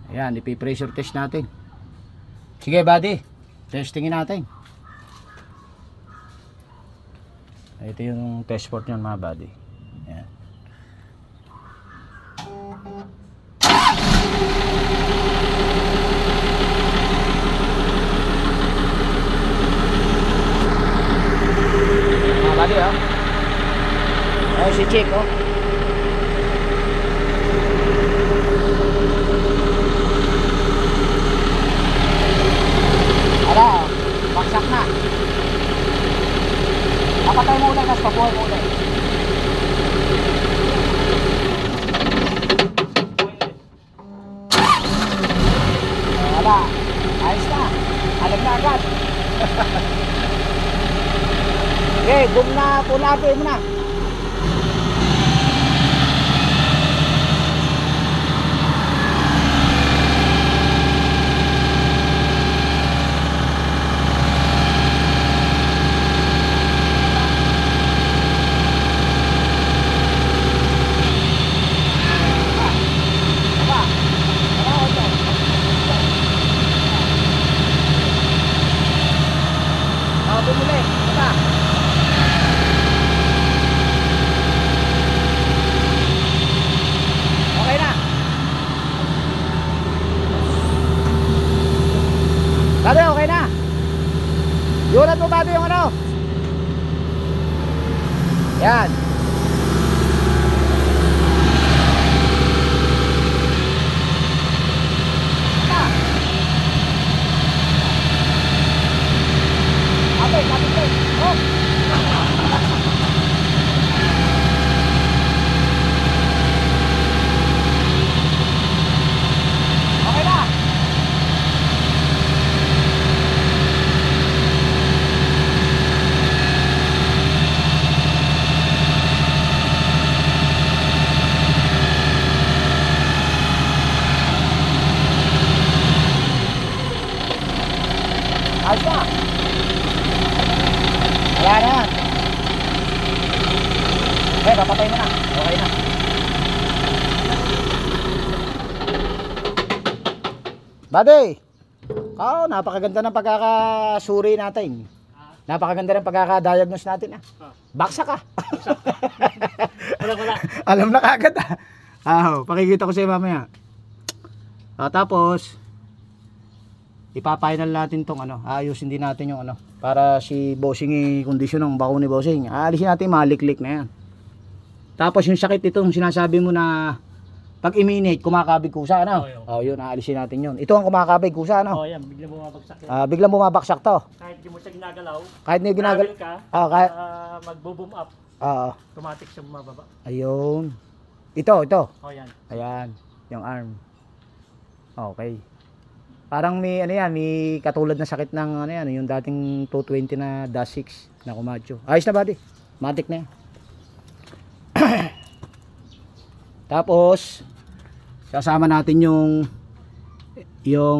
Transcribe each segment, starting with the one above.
Ayan, ipi-pressure test natin. Sige buddy, testingin natin. Ito yung test port nyan mga buddy. Ayan. Mga buddy oh. Ayan si Chick oh. Ala, baksak na. Napatay mo ulit, tapos pabuhay mo ulit. Wala, ayos na. Alag na agad. Okay, boom na, pulapoy mo na. Bumuli, baba. Okay na. Dati, okay na. Yunat mo ba yung ano? Yan. Ayos na. Wala na. Okay, papatay mo na. Okay na. Buddy, napakaganda ng pagkakasuri natin. Napakaganda ng pagkakadiagnose natin. Baksa ka. Wala. Alam na kagad pakikita ko sa'yo mamaya. Tapos ipa-final natin tong ano, ayusin din natin yung ano, para si bossing i-condition ng bako ni bossing. Aalisin natin maliklik na yan. Tapos yung sakit itong sinasabi mo na pag iminate kumakabig kusa ano. Oh, yun aalisin natin yun. Ito ang kumakabig kusa ano. Oh, yan, biglang bumabagsak yan. Biglang bumabaksak to. Kahit di mo siya ginagalaw. Kahit hindi ginagalaw ka, kahit magbo-boom up. Automatic siya bumababa. Ayun. Ito. Oh, yan. Ayan, yung arm. Okay. Parang may ano yan, may katulad na sakit ng ano yan, yung dating 220 na -6 na Kumacho. Ayos na buddy. Matik na yan. Tapos sasama natin yung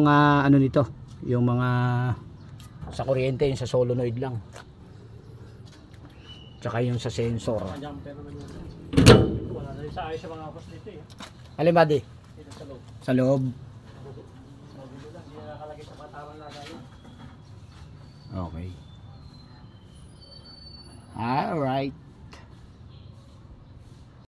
ano nito, yung mga sa kuryente, yung sa solenoid lang. Tsaka yung sa sensor. Wala na rin sa ayos sa mga kapos dito eh. Alin buddy? Dito sa loob. Sa loob. Okay. Alright.